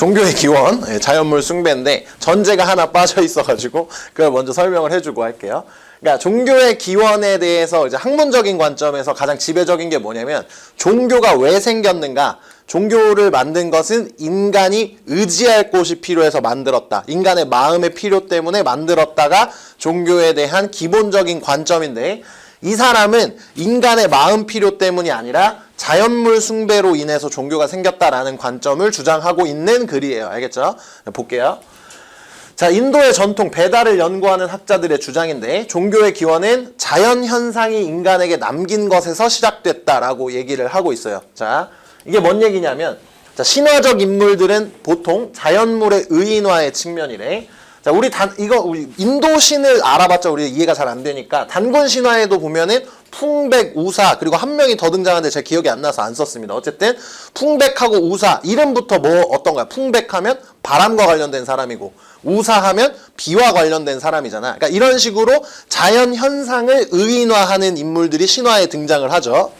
종교의 기원, 자연물 숭배인데 전제가 하나 빠져 있어가지고 그걸 먼저 설명을 해주고 할게요. 그러니까 종교의 기원에 대해서 이제 학문적인 관점에서 가장 지배적인 게 뭐냐면 종교가 왜 생겼는가? 종교를 만든 것은 인간이 의지할 곳이 필요해서 만들었다. 인간의 마음의 필요 때문에 만들었다가 종교에 대한 기본적인 관점인데 이 사람은 인간의 마음 필요 때문이 아니라 자연물 숭배로 인해서 종교가 생겼다라는 관점을 주장하고 있는 글이에요. 알겠죠? 볼게요. 자, 인도의 전통 배달을 연구하는 학자들의 주장인데 종교의 기원은 자연현상이 인간에게 남긴 것에서 시작됐다라고 얘기를 하고 있어요. 자, 이게 뭔 얘기냐면 자, 신화적 인물들은 보통 자연물의 의인화의 측면이래. 자, 우리 인도 신을 알아봤자 우리 이해가 잘 안 되니까 단군 신화에도 보면은 풍백, 우사 그리고 한 명이 더 등장하는데 제가 기억이 안 나서 안 썼습니다. 어쨌든 풍백하고 우사 이름부터 뭐 어떤가요? 풍백하면 바람과 관련된 사람이고 우사하면 비와 관련된 사람이잖아. 그러니까 이런 식으로 자연 현상을 의인화하는 인물들이 신화에 등장을 하죠.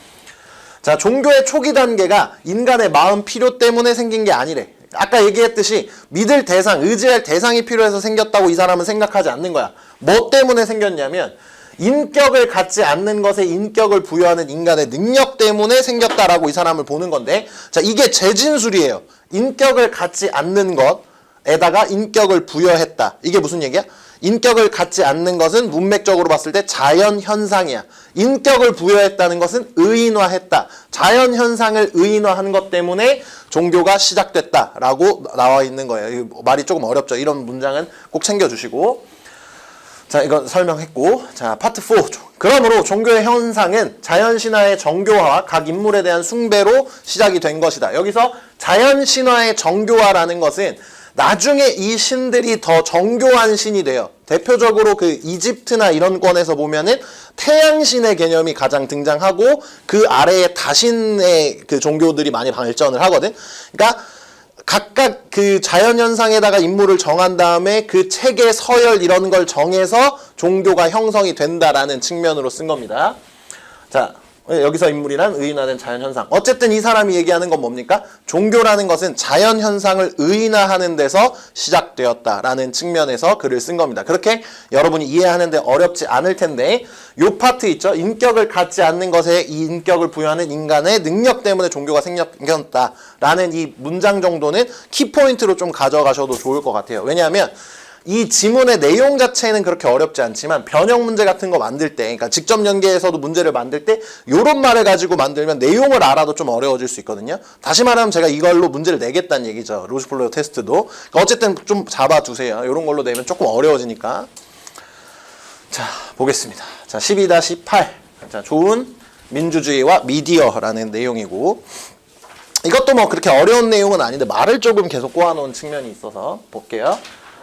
자, 종교의 초기 단계가 인간의 마음 필요 때문에 생긴 게 아니래. 아까 얘기했듯이 믿을 대상, 의지할 대상이 필요해서 생겼다고 이 사람은 생각하지 않는 거야. 뭐 때문에 생겼냐면 인격을 갖지 않는 것에 인격을 부여하는 인간의 능력 때문에 생겼다라고 이 사람을 보는 건데 자, 이게 재진술이에요. 인격을 갖지 않는 것에다가 인격을 부여했다. 이게 무슨 얘기야? 인격을 갖지 않는 것은 문맥적으로 봤을 때 자연현상이야. 인격을 부여했다는 것은 의인화했다. 자연현상을 의인화한 것 때문에 종교가 시작됐다라고 나와 있는 거예요. 말이 조금 어렵죠. 이런 문장은 꼭 챙겨주시고. 자, 이건 설명했고. 자, 파트 4. 그러므로 종교의 현상은 자연신화의 정교화와 각 인물에 대한 숭배로 시작이 된 것이다. 여기서 자연신화의 정교화라는 것은 나중에 이 신들이 더 정교한 신이 돼요. 대표적으로 그 이집트나 이런 권에서 보면은 태양신의 개념이 가장 등장하고 그 아래에 다신의 그 종교들이 많이 발전을 하거든. 그러니까 각각 그 자연현상에다가 인물을 정한 다음에 그 체계, 서열 이런 걸 정해서 종교가 형성이 된다라는 측면으로 쓴 겁니다. 자, 여기서 인물이란 의인화된 자연현상. 어쨌든 이 사람이 얘기하는 건 뭡니까? 종교라는 것은 자연현상을 의인화하는 데서 시작되었다라는 측면에서 글을 쓴 겁니다. 그렇게 여러분이 이해하는데 어렵지 않을 텐데 요 파트 있죠? 인격을 갖지 않는 것에 이 인격을 부여하는 인간의 능력 때문에 종교가 생겼다라는 이 문장 정도는 키포인트로 좀 가져가셔도 좋을 것 같아요. 왜냐하면 이 지문의 내용 자체는 그렇게 어렵지 않지만 변형 문제 같은 거 만들 때, 그러니까 직접 연계에서도 문제를 만들 때 요런 말을 가지고 만들면 내용을 알아도 좀 어려워질 수 있거든요. 다시 말하면 제가 이걸로 문제를 내겠다는 얘기죠. 로즈플로어 테스트도. 그러니까 어쨌든 좀 잡아두세요. 요런 걸로 내면 조금 어려워지니까. 자, 보겠습니다. 자, 12-8. 자, 좋은 민주주의와 미디어라는 내용이고 이것도 뭐 그렇게 어려운 내용은 아닌데 말을 조금 계속 꼬아놓은 측면이 있어서 볼게요.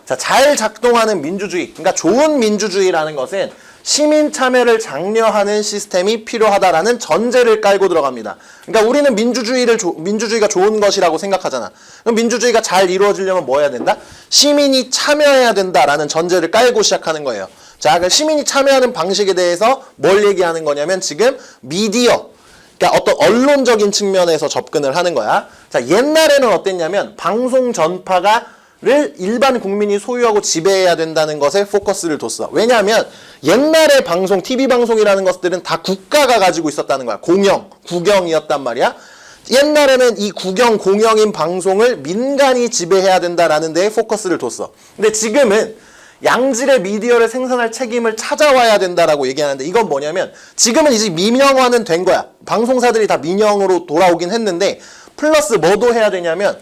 자, 잘 작동하는 민주주의, 그러니까 좋은 민주주의라는 것은 시민 참여를 장려하는 시스템이 필요하다라는 전제를 깔고 들어갑니다. 그러니까 우리는 민주주의가 좋은 것이라고 생각하잖아. 그럼 민주주의가 잘 이루어지려면 뭐 해야 된다? 시민이 참여해야 된다라는 전제를 깔고 시작하는 거예요. 자, 그 시민이 참여하는 방식에 대해서 뭘 얘기하는 거냐면 지금 미디어, 그러니까 어떤 언론적인 측면에서 접근을 하는 거야. 자, 옛날에는 어땠냐면 방송 전파가 일반 국민이 소유하고 지배해야 된다는 것에 포커스를 뒀어. 왜냐하면 옛날에 방송, TV 방송이라는 것들은 다 국가가 가지고 있었다는 거야. 국영이었단 말이야. 옛날에는 이 공영인 방송을 민간이 지배해야 된다라는 데에 포커스를 뒀어. 근데 지금은 양질의 미디어를 생산할 책임을 찾아와야 된다라고 얘기하는데 이건 뭐냐면 지금은 이제 민영화는 된 거야. 방송사들이 다 민영으로 돌아오긴 했는데 플러스 뭐도 해야 되냐면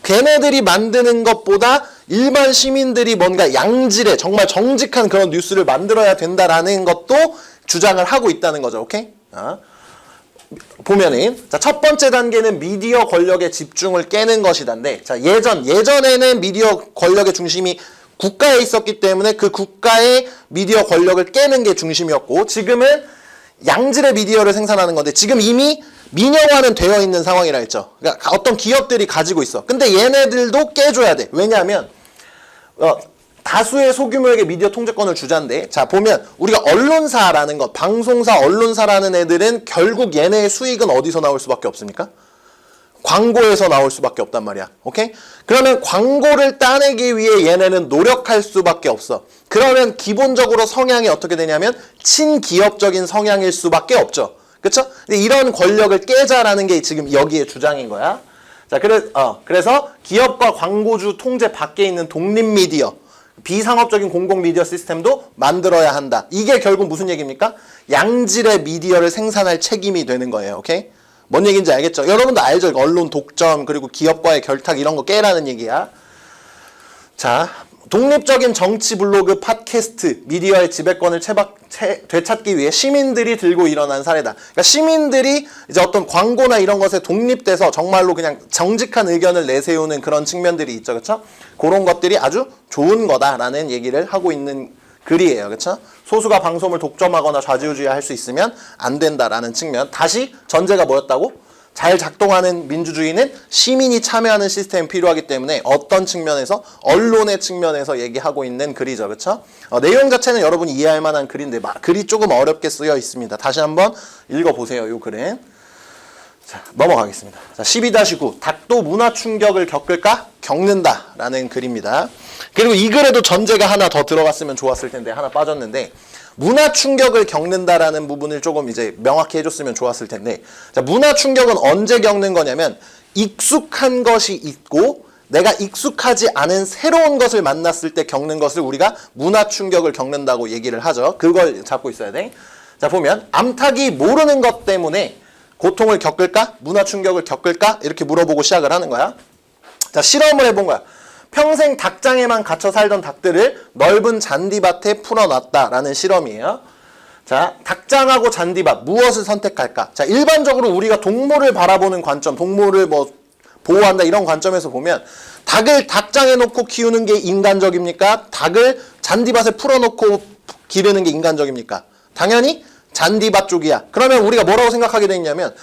걔네들이 만드는 것보다 일반 시민들이 뭔가 양질의 정말 정직한 그런 뉴스를 만들어야 된다라는 것도 주장을 하고 있다는 거죠. 오케이? 보면은 자, 첫 번째 단계는 미디어 권력의 집중을 깨는 것이다인데 자, 예전에는 미디어 권력의 중심이 국가에 있었기 때문에 그 국가의 미디어 권력을 깨는 게 중심이었고 지금은 양질의 미디어를 생산하는 건데 지금 이미 민영화는 되어 있는 상황이라 했죠. 그러니까 어떤 기업들이 가지고 있어. 근데 얘네들도 깨줘야 돼. 왜냐하면 다수의 소규모에게 미디어 통제권을 주자인데 자, 보면 우리가 언론사라는 것, 방송사, 언론사라는 애들은 결국 얘네의 수익은 어디서 나올 수밖에 없습니까? 광고에서 나올 수밖에 없단 말이야. 오케이? 그러면 광고를 따내기 위해 얘네는 노력할 수밖에 없어. 그러면 기본적으로 성향이 어떻게 되냐면 친기업적인 성향일 수밖에 없죠. 그쵸? 근데 이런 권력을 깨자라는 게 지금 여기에 주장인 거야. 자, 그래서 기업과 광고주 통제 밖에 있는 독립 미디어, 비상업적인 공공 미디어 시스템도 만들어야 한다. 이게 결국 무슨 얘기입니까? 양질의 미디어를 생산할 책임이 되는 거예요. 오케이? 뭔 얘기인지 알겠죠? 여러분도 알죠? 언론 독점, 그리고 기업과의 결탁 이런 거 깨라는 얘기야. 자, 독립적인 정치 블로그, 팟캐스트, 미디어의 지배권을 되찾기 위해 시민들이 들고 일어난 사례다. 그러니까 시민들이 이제 어떤 광고나 이런 것에 독립돼서 정말로 그냥 정직한 의견을 내세우는 그런 측면들이 있죠. 그렇죠? 그런 것들이 아주 좋은 거다라는 얘기를 하고 있는 글이에요. 그렇죠? 소수가 방송을 독점하거나 좌지우지할 수 있으면 안 된다라는 측면. 다시 전제가 뭐였다고? 잘 작동하는 민주주의는 시민이 참여하는 시스템이 필요하기 때문에 어떤 측면에서? 언론의 측면에서 얘기하고 있는 글이죠. 그렇죠? 내용 자체는 여러분이 이해할 만한 글인데 글이 조금 어렵게 쓰여 있습니다. 다시 한번 읽어보세요. 이 글은. 자, 넘어가겠습니다. 자, 12-9 닭도 문화 충격을 겪을까? 겪는다 라는 글입니다. 그리고 이 글에도 전제가 하나 더 들어갔으면 좋았을 텐데 하나 빠졌는데 문화 충격을 겪는다라는 부분을 조금 이제 명확히 해줬으면 좋았을 텐데, 자, 문화 충격은 언제 겪는 거냐면 익숙한 것이 있고 내가 익숙하지 않은 새로운 것을 만났을 때 겪는 것을 우리가 문화 충격을 겪는다고 얘기를 하죠. 그걸 잡고 있어야 돼. 자, 보면 암탉이 모르는 것 때문에 고통을 겪을까? 문화 충격을 겪을까? 이렇게 물어보고 시작을 하는 거야. 자, 실험을 해본 거야. 평생 닭장에만 갇혀 살던 닭들을 넓은 잔디밭에 풀어놨다라는 실험이에요. 자, 닭장하고 잔디밭 무엇을 선택할까? 자, 일반적으로 우리가 동물을 바라보는 관점, 동물을 뭐 보호한다 이런 관점에서 보면 닭을 닭장에 놓고 키우는 게 인간적입니까? 닭을 잔디밭에 풀어놓고 기르는 게 인간적입니까? 당연히 잔디밭 쪽이야. 그러면 우리가 뭐라고 생각하게 되냐면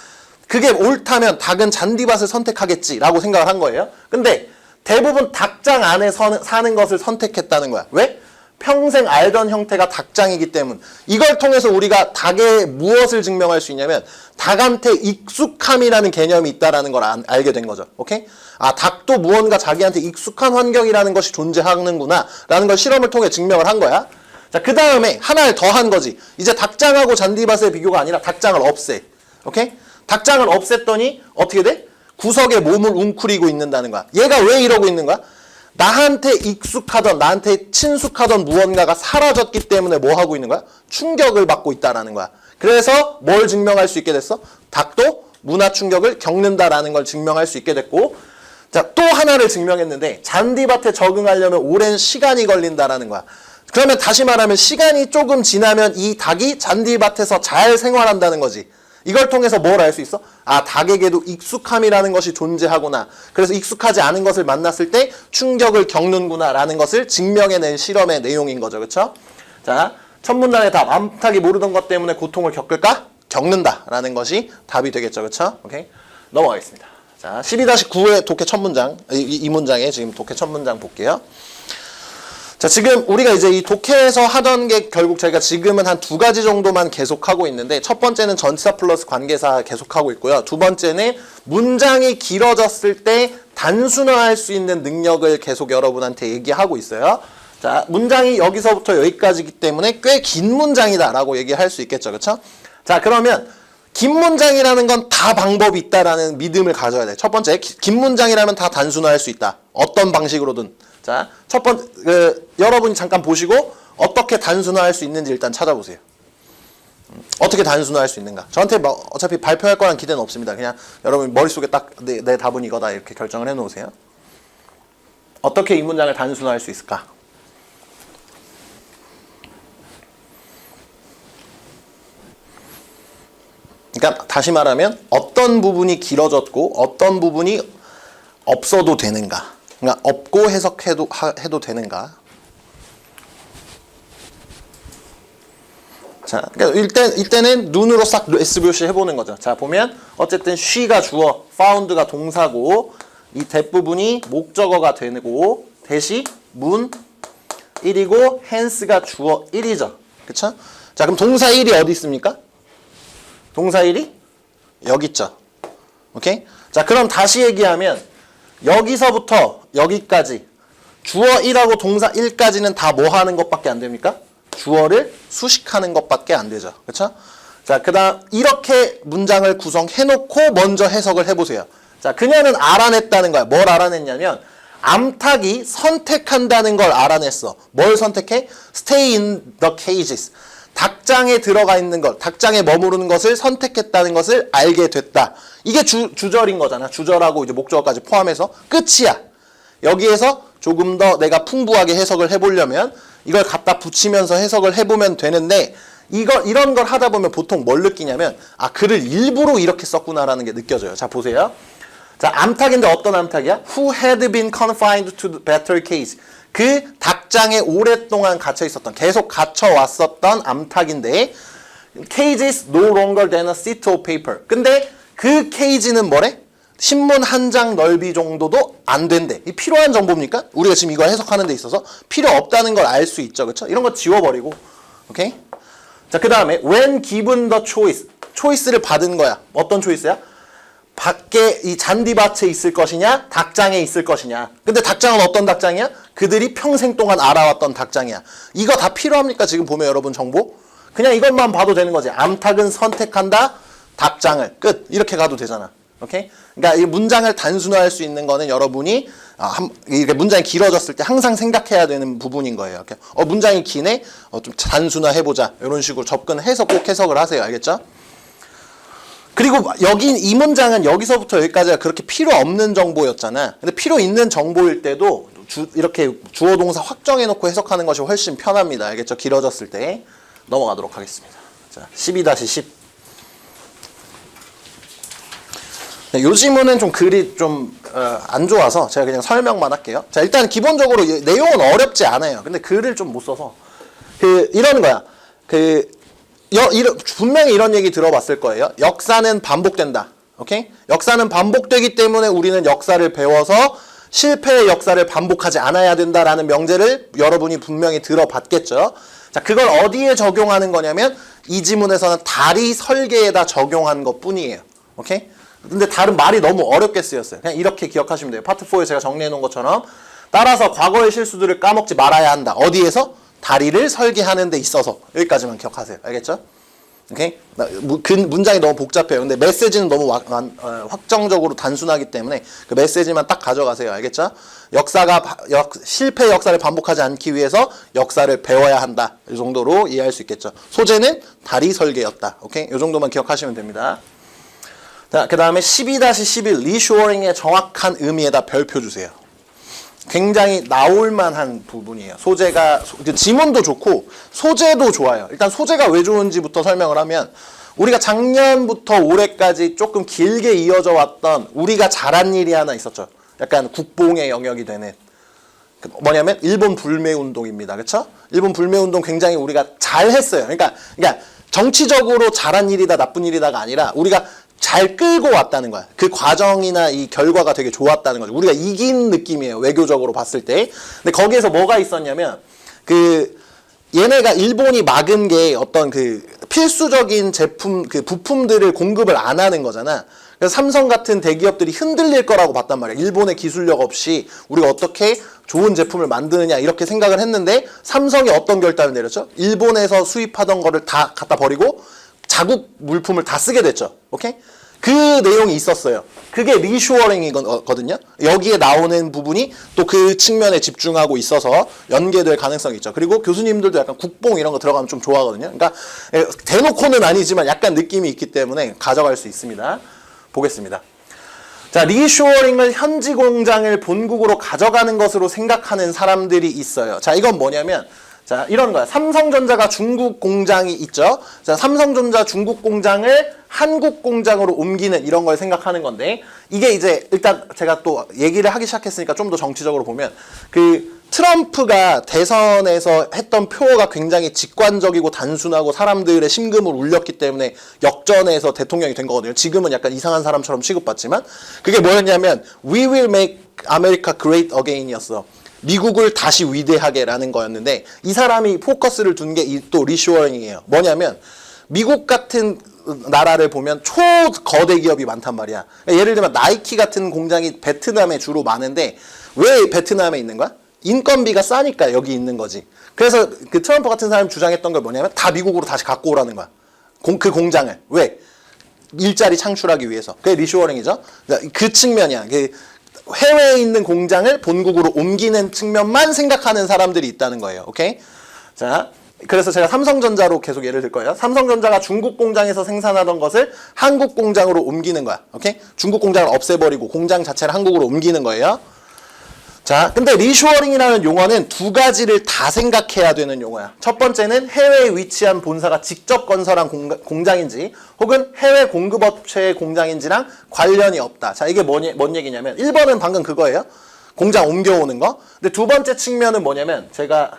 그게 옳다면 닭은 잔디밭을 선택하겠지라고 생각을 한 거예요. 근데 대부분 닭장 안에 사는 것을 선택했다는 거야. 왜? 평생 알던 형태가 닭장이기 때문. 이걸 통해서 우리가 닭의 무엇을 증명할 수 있냐면 닭한테 익숙함이라는 개념이 있다는 걸 알게 된 거죠. 오케이? 아, 닭도 무언가 자기한테 익숙한 환경이라는 것이 존재하는구나 라는 걸 실험을 통해 증명을 한 거야. 자, 그 다음에 하나를 더 한 거지. 이제 닭장하고 잔디밭의 비교가 아니라 닭장을 없애. 오케이? 닭장을 없앴더니 어떻게 돼? 구석에 몸을 웅크리고 있는다는 거야. 얘가 왜 이러고 있는 거야? 나한테 익숙하던, 나한테 친숙하던 무언가가 사라졌기 때문에 뭐 하고 있는 거야? 충격을 받고 있다라는 거야. 그래서 뭘 증명할 수 있게 됐어? 닭도 문화 충격을 겪는다라는 걸 증명할 수 있게 됐고, 자, 또 하나를 증명했는데 잔디밭에 적응하려면 오랜 시간이 걸린다라는 거야. 그러면 다시 말하면 시간이 조금 지나면 이 닭이 잔디밭에서 잘 생활한다는 거지. 이걸 통해서 뭘 알 수 있어? 아, 닭에게도 익숙함이라는 것이 존재하구나. 그래서 익숙하지 않은 것을 만났을 때 충격을 겪는구나 라는 것을 증명해낸 실험의 내용인 거죠. 그렇죠? 자, 첫 문장의 답. 암탉이 모르던 것 때문에 고통을 겪을까? 겪는다 라는 것이 답이 되겠죠. 그렇죠? 오케이? 넘어가겠습니다. 자, 12-9의 독해 첫 문장. 이 문장에 지금 독해 첫 문장 볼게요. 자, 지금 우리가 이제 이 독해에서 하던 게 결국 저희가 지금은 한 2가지 정도만 계속하고 있는데, 첫 번째는 전치사 플러스 관계사 계속하고 있고요. 두 번째는 문장이 길어졌을 때 단순화할 수 있는 능력을 계속 여러분한테 얘기하고 있어요. 자, 문장이 여기서부터 여기까지이기 때문에 꽤 긴 문장이다라고 얘기할 수 있겠죠. 그렇죠? 자, 그러면 긴 문장이라는 건 다 방법이 있다라는 믿음을 가져야 돼. 첫 번째, 긴 문장이라면 다 단순화할 수 있다. 어떤 방식으로든. 자, 첫 번째, 여러분이 잠깐 보시고 어떻게 단순화할 수 있는지 일단 찾아보세요. 어떻게 단순화할 수 있는가? 저한테 뭐 어차피 발표할 거란 기대는 없습니다. 그냥 여러분 머릿속에 딱 내 답은 이거다 이렇게 결정을 해놓으세요. 어떻게 이 문장을 단순화할 수 있을까? 그러니까 다시 말하면 어떤 부분이 길어졌고 어떤 부분이 없어도 되는가? 그러니까 없고 해석해도 되는가? 자, 그러니까 이때는 눈으로 싹 S교시 해보는 거죠. 자, 보면 어쨌든 she가 주어, found가 동사고 이 대부분이 목적어가 되고 대시 문 1이고 hence가 주어 1이죠. 그쵸? 자, 그럼 동사 1이 어디 있습니까? 동사 1이 여기 있죠. 오케이? 자, 그럼 다시 얘기하면 여기서부터 여기까지 주어 1하고 동사 1까지는 다 뭐 하는 것밖에 안 됩니까? 주어를 수식하는 것밖에 안 되죠. 그렇죠? 자, 그다음 이렇게 문장을 구성해놓고 먼저 해석을 해보세요. 자, 그녀는 알아냈다는 거야. 뭘 알아냈냐면 암탉이 선택한다는 걸 알아냈어. 뭘 선택해? Stay in the cages. 닭장에 들어가 있는 것, 닭장에 머무르는 것을 선택했다는 것을 알게 됐다. 이게 주절인 거잖아. 주절하고 이제 목적어까지 포함해서 끝이야. 여기에서 조금 더 내가 풍부하게 해석을 해보려면 이걸 갖다 붙이면서 해석을 해보면 되는데 이런 걸 하다 보면 보통 뭘 느끼냐면 아, 글을 일부러 이렇게 썼구나라는 게 느껴져요. 자, 보세요. 자, 암탉인데 어떤 암탉이야? Who had been confined to the battery cage. 그 닭장에 오랫동안 갇혀 있었던, 계속 갇혀 왔었던 암탉인데 cage is no longer than a sheet of paper. 근데 그 케이지는 뭐래? 신문 한 장 넓이 정도도 안 된대. 이 필요한 정보입니까? 우리가 지금 이걸 해석하는 데 있어서 필요 없다는 걸 알 수 있죠. 그렇죠? 이런 거 지워버리고. 오케이? 자, 그 다음에 when given the choice. 초이스를 받은 거야. 어떤 초이스야? 밖에 이 잔디밭에 있을 것이냐, 닭장에 있을 것이냐. 근데 닭장은 어떤 닭장이야? 그들이 평생 동안 알아왔던 닭장이야. 이거 다 필요합니까? 지금 보면 여러분 정보? 그냥 이것만 봐도 되는 거지. 암탉은 선택한다, 닭장을. 끝. 이렇게 가도 되잖아. 오케이? 그러니까 이 문장을 단순화할 수 있는 거는 여러분이 이게 문장이 길어졌을 때 항상 생각해야 되는 부분인 거예요. 이렇게. 문장이 기네? 좀 단순화해보자. 이런 식으로 접근해서 꼭 해석을 하세요. 알겠죠? 그리고 여기 이 문장은 여기서부터 여기까지가 그렇게 필요 없는 정보였잖아. 근데 필요 있는 정보일 때도 이렇게 주어 동사 확정해놓고 해석하는 것이 훨씬 편합니다. 알겠죠? 길어졌을 때. 넘어가도록 하겠습니다. 자, 12-10. 네, 요 지문은 좀 글이 좀 안 좋아서 제가 그냥 설명만 할게요. 자, 일단 기본적으로 내용은 어렵지 않아요. 근데 글을 좀 못 써서 이러는 거야. 분명히 이런 얘기 들어봤을 거예요. 역사는 반복된다. 오케이? 역사는 반복되기 때문에 우리는 역사를 배워서 실패의 역사를 반복하지 않아야 된다라는 명제를 여러분이 분명히 들어봤겠죠. 자, 그걸 어디에 적용하는 거냐면 이 지문에서는 다리 설계에다 적용한 것 뿐이에요. 오케이? 근데 다른 말이 너무 어렵게 쓰였어요. 그냥 이렇게 기억하시면 돼요. 파트 4에 제가 정리해 놓은 것처럼 따라서 과거의 실수들을 까먹지 말아야 한다. 어디에서? 다리를 설계하는 데 있어서. 여기까지만 기억하세요. 알겠죠? 오케이? 그 문장이 너무 복잡해요. 근데 메시지는 너무 확정적으로 단순하기 때문에 그 메시지만 딱 가져가세요. 알겠죠? 실패 역사를 반복하지 않기 위해서 역사를 배워야 한다. 이 정도로 이해할 수 있겠죠. 소재는 다리 설계였다. 오케이? 이 정도만 기억하시면 됩니다. 자, 그 다음에 12-11 리쇼어링의 정확한 의미에다 별표 주세요. 굉장히 나올만한 부분이에요. 소재가 지문도 좋고 소재도 좋아요. 일단 소재가 왜 좋은지부터 설명을 하면 우리가 작년부터 올해까지 조금 길게 이어져 왔던 우리가 잘한 일이 하나 있었죠. 약간 국뽕의 영역이 되는 뭐냐면 일본 불매운동입니다. 그렇죠? 일본 불매운동 굉장히 우리가 잘했어요. 그러니까 정치적으로 잘한 일이다 나쁜 일이다가 아니라 우리가 잘 끌고 왔다는 거야. 그 과정이나 이 결과가 되게 좋았다는 거죠. 우리가 이긴 느낌이에요. 외교적으로 봤을 때. 근데 거기에서 뭐가 있었냐면 얘네가 일본이 막은 게 어떤 필수적인 제품 부품들을 공급을 안 하는 거잖아. 그래서 삼성 같은 대기업들이 흔들릴 거라고 봤단 말이야. 일본의 기술력 없이 우리가 어떻게 좋은 제품을 만드느냐 이렇게 생각을 했는데 삼성이 어떤 결단을 내렸죠? 일본에서 수입하던 거를 다 갖다 버리고 자국 물품을 다 쓰게 됐죠. 오케이? 그 내용이 있었어요. 그게 리쇼어링이거든요. 여기에 나오는 부분이 또 그 측면에 집중하고 있어서 연계될 가능성이 있죠. 그리고 교수님들도 약간 국뽕 이런 거 들어가면 좀 좋아하거든요. 그러니까 대놓고는 아니지만 약간 느낌이 있기 때문에 가져갈 수 있습니다. 보겠습니다. 자, 리쇼어링을 현지 공장을 본국으로 가져가는 것으로 생각하는 사람들이 있어요. 자, 이건 뭐냐면 자, 이런 거야. 삼성전자가 중국 공장이 있죠. 자, 삼성전자 중국 공장을 한국 공장으로 옮기는 이런 걸 생각하는 건데 이게 이제 일단 제가 또 얘기를 하기 시작했으니까 좀 더 정치적으로 보면 트럼프가 대선에서 했던 표가 굉장히 직관적이고 단순하고 사람들의 심금을 울렸기 때문에 역전해서 대통령이 된 거거든요. 지금은 약간 이상한 사람처럼 취급받지만 그게 뭐였냐면 We will make America great again이었어. 미국을 다시 위대하게라는 거였는데 이 사람이 포커스를 둔 게 또 리쇼어링이에요. 뭐냐면 미국 같은 나라를 보면 초거대 기업이 많단 말이야. 그러니까 예를 들면 나이키 같은 공장이 베트남에 주로 많은데 왜 베트남에 있는 거야? 인건비가 싸니까 여기 있는 거지. 그래서 그 트럼프 같은 사람이 주장했던 게 뭐냐면 다 미국으로 다시 갖고 오라는 거야. 그 공장을. 왜? 일자리 창출하기 위해서. 그게 리쇼어링이죠. 그러니까 그 측면이야. 해외에 있는 공장을 본국으로 옮기는 측면만 생각하는 사람들이 있다는 거예요. 오케이? 자, 그래서 제가 삼성전자로 계속 예를 들 거예요. 삼성전자가 중국 공장에서 생산하던 것을 한국 공장으로 옮기는 거야. 오케이? 중국 공장을 없애버리고 공장 자체를 한국으로 옮기는 거예요. 자, 근데 리쇼어링이라는 용어는 두 가지를 다 생각해야 되는 용어야. 첫 번째는 해외에 위치한 본사가 직접 건설한 공장인지 혹은 해외 공급업체의 공장인지랑 관련이 없다. 자, 이게 뭔 얘기냐면 1번은 방금 그거예요. 공장 옮겨오는 거. 근데 두 번째 측면은 뭐냐면 제가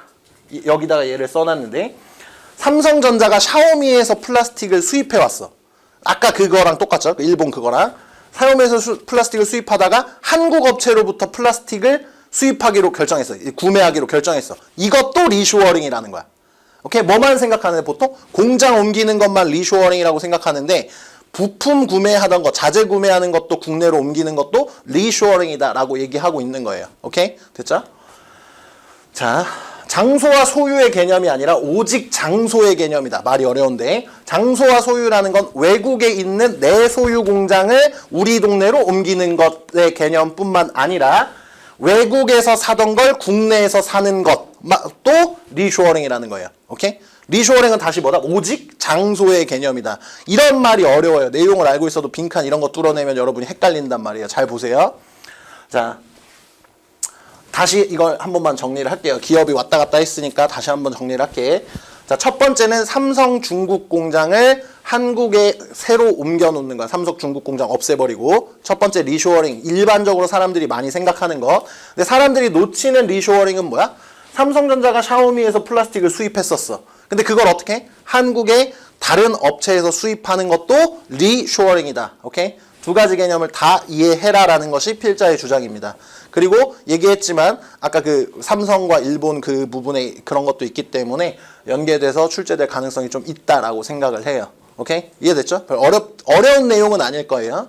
여기다가 얘를 써놨는데 삼성전자가 샤오미에서 플라스틱을 수입해왔어. 아까 그거랑 똑같죠? 일본 그거랑. 샤오미에서 플라스틱을 수입하다가 한국 업체로부터 플라스틱을 수입하기로 결정했어. 구매하기로 결정했어. 이것도 리쇼어링이라는 거야. 오케이? 뭐만 생각하는데 보통 공장 옮기는 것만 리쇼어링이라고 생각하는데 부품 구매하던 거, 자재 구매하는 것도 국내로 옮기는 것도 리쇼어링이다라고 얘기하고 있는 거예요. 오케이? 됐죠? 자, 장소와 소유의 개념이 아니라 오직 장소의 개념이다. 말이 어려운데 장소와 소유라는 건 외국에 있는 내 소유 공장을 우리 동네로 옮기는 것의 개념뿐만 아니라 외국에서 사던 걸 국내에서 사는 것도 리쇼어링이라는 거예요. 오케이? 리쇼어링은 다시 뭐다? 오직 장소의 개념이다. 이런 말이 어려워요. 내용을 알고 있어도 빈칸 이런 거 뚫어내면 여러분이 헷갈린단 말이에요. 잘 보세요. 자, 다시 이걸 한 번만 정리를 할게요. 기업이 왔다 갔다 했으니까 다시 한번 정리를 할게. 자, 첫 번째는 삼성 중국 공장을 한국에 새로 옮겨 놓는 거야. 삼성 중국 공장 없애버리고. 첫 번째 리쇼어링. 일반적으로 사람들이 많이 생각하는 거. 근데 사람들이 놓치는 리쇼어링은 뭐야? 삼성전자가 샤오미에서 플라스틱을 수입했었어. 근데 그걸 어떻게 해? 한국의 다른 업체에서 수입하는 것도 리쇼어링이다. 오케이? 두 가지 개념을 다 이해해라라는 것이 필자의 주장입니다. 그리고 얘기했지만 아까 그 삼성과 일본 그 부분에 그런 것도 있기 때문에 연계돼서 출제될 가능성이 좀 있다라고 생각을 해요. 오케이? 이해됐죠? 어려운 내용은 아닐 거예요.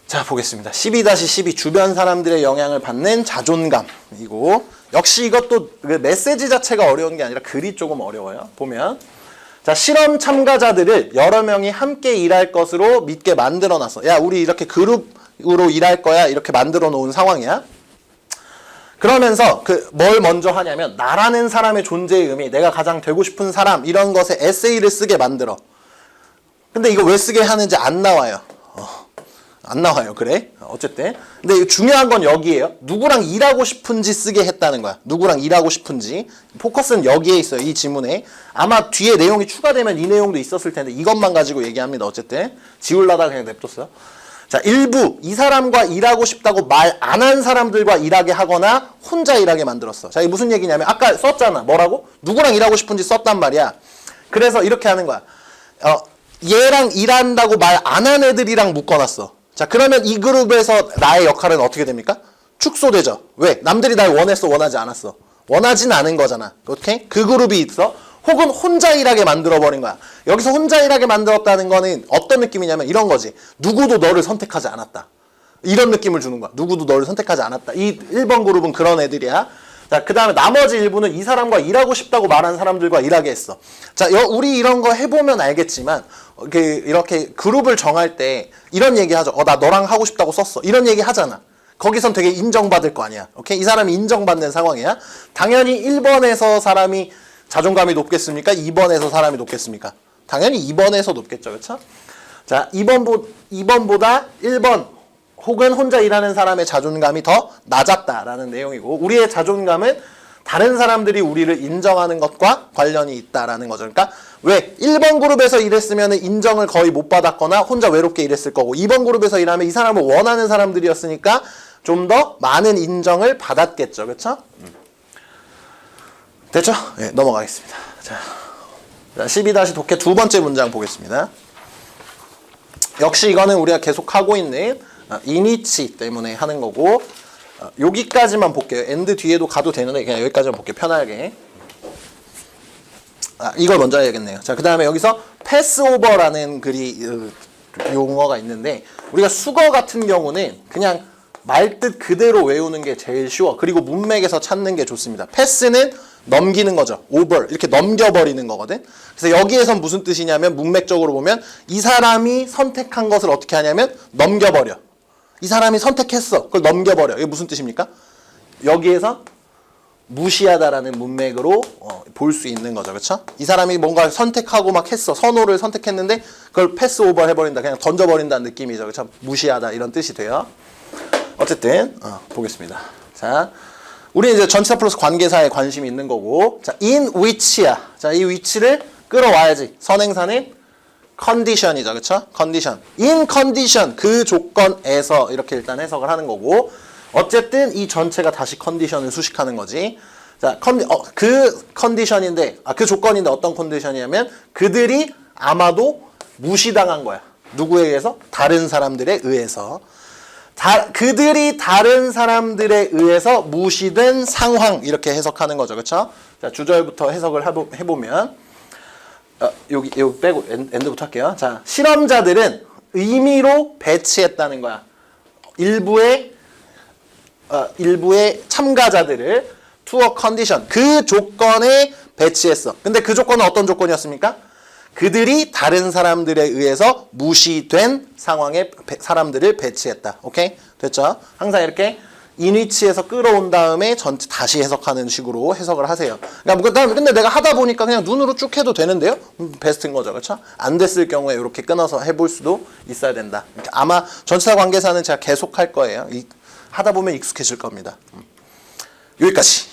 자, 보겠습니다. 12-12 주변 사람들의 영향을 받는 자존감이고 역시 이것도 그 메시지 자체가 어려운 게 아니라 글이 조금 어려워요. 보면 자, 실험 참가자들을 여러 명이 함께 일할 것으로 믿게 만들어 놨어. 야, 우리 이렇게 그룹으로 일할 거야. 이렇게 만들어 놓은 상황이야. 그러면서 뭘 먼저 하냐면 나라는 사람의 존재의 의미, 내가 가장 되고 싶은 사람 이런 것에 에세이를 쓰게 만들어. 근데 이거 왜 쓰게 하는지 안 나와요. 안 나와요. 그래? 어쨌든. 근데 중요한 건 여기에요. 누구랑 일하고 싶은지 쓰게 했다는 거야. 누구랑 일하고 싶은지. 포커스는 여기에 있어요. 이 지문에. 아마 뒤에 내용이 추가되면 이 내용도 있었을 텐데 이것만 가지고 얘기합니다. 어쨌든. 지우려다가 그냥 냅뒀어요. 자, 일부 이 사람과 일하고 싶다고 말 안 한 사람들과 일하게 하거나 혼자 일하게 만들었어. 자, 이게 무슨 얘기냐면 아까 썼잖아. 뭐라고? 누구랑 일하고 싶은지 썼단 말이야. 그래서 이렇게 하는 거야. 얘랑 일한다고 말 안 한 애들이랑 묶어놨어. 자, 그러면 이 그룹에서 나의 역할은 어떻게 됩니까? 축소되죠. 왜? 남들이 날 원했어, 원하지 않았어. 원하진 않은 거잖아. 오케이? 그 그룹이 있어. 혹은 혼자 일하게 만들어버린 거야. 여기서 혼자 일하게 만들었다는 거는 어떤 느낌이냐면 이런 거지. 누구도 너를 선택하지 않았다. 이런 느낌을 주는 거야. 누구도 너를 선택하지 않았다. 이 1번 그룹은 그런 애들이야. 자, 그 다음에 나머지 일부는 이 사람과 일하고 싶다고 말한 사람들과 일하게 했어. 자, 우리 이런 거 해보면 알겠지만, 이렇게 그룹을 정할 때 이런 얘기 하죠. 나 너랑 하고 싶다고 썼어. 이런 얘기 하잖아. 거기선 되게 인정받을 거 아니야. 오케이? 이 사람이 인정받는 상황이야. 당연히 1번에서 사람이 자존감이 높겠습니까? 2번에서 사람이 높겠습니까? 당연히 2번에서 높겠죠. 그렇죠? 자, 2번보다 1번 혹은 혼자 일하는 사람의 자존감이 더 낮았다라는 내용이고 우리의 자존감은 다른 사람들이 우리를 인정하는 것과 관련이 있다라는 거죠. 그러니까 왜 1번 그룹에서 일했으면 인정을 거의 못 받았거나 혼자 외롭게 일했을 거고 2번 그룹에서 일하면 이 사람을 원하는 사람들이었으니까 좀 더 많은 인정을 받았겠죠. 그렇죠? 됐죠? 네, 넘어가겠습니다. 자, 12-독해 두 번째 문장 보겠습니다. 역시 이거는 우리가 계속 하고 있는 이니치 때문에 하는 거고 여기까지만 볼게요. 엔드 뒤에도 가도 되는데 그냥 여기까지만 볼게요. 편하게. 이걸 먼저 해야겠네요. 자, 그 다음에 여기서 패스오버라는 용어가 있는데 우리가 수거 같은 경우는 그냥 말뜻 그대로 외우는 게 제일 쉬워. 그리고 문맥에서 찾는 게 좋습니다. 패스는 넘기는 거죠. 오버 이렇게 넘겨버리는 거거든. 그래서 여기에선 무슨 뜻이냐면 문맥적으로 보면 이 사람이 선택한 것을 어떻게 하냐면 넘겨버려. 이 사람이 선택했어. 그걸 넘겨버려. 이게 무슨 뜻입니까? 여기에서 무시하다라는 문맥으로 볼 수 있는 거죠. 그렇죠? 이 사람이 뭔가 선택하고 막 했어. 선호를 선택했는데 그걸 패스 오버 해버린다. 그냥 던져버린다는 느낌이죠. 그렇죠? 무시하다 이런 뜻이 돼요. 어쨌든 보겠습니다. 자, 우리 이제 전치사 플러스 관계사에 관심이 있는 거고, 자, in which야. 자, 이 위치를 끌어와야지. 선행사는 condition이죠, 그렇죠? condition. in condition 그 조건에서 이렇게 일단 해석을 하는 거고, 어쨌든 이 전체가 다시 컨디션을 수식하는 거지. 자, 그 컨디션인데, 그 조건인데 어떤 컨디션이냐면 그들이 아마도 무시당한 거야. 누구에 의해서? 다른 사람들에 의해서. 그들이 다른 사람들에 의해서 무시된 상황 이렇게 해석하는 거죠. 그렇죠? 자, 주절부터 해석을 해보면 여기 빼고 엔드부터 할게요. 자, 실험자들은 의미로 배치했다는 거야. 일부의 참가자들을 투어 컨디션 그 조건에 배치했어. 근데 그 조건은 어떤 조건이었습니까? 그들이 다른 사람들에 의해서 무시된 상황에 사람들을 배치했다. 오케이? 됐죠? 항상 이렇게 인위치에서 끌어온 다음에 전체 다시 해석하는 식으로 해석을 하세요. 그러니까 근데 내가 하다 보니까 그냥 눈으로 쭉 해도 되는데요? 베스트인 거죠. 그렇죠? 안 됐을 경우에 이렇게 끊어서 해볼 수도 있어야 된다. 아마 전치사 관계사는 제가 계속 할 거예요. 하다 보면 익숙해질 겁니다. 여기까지.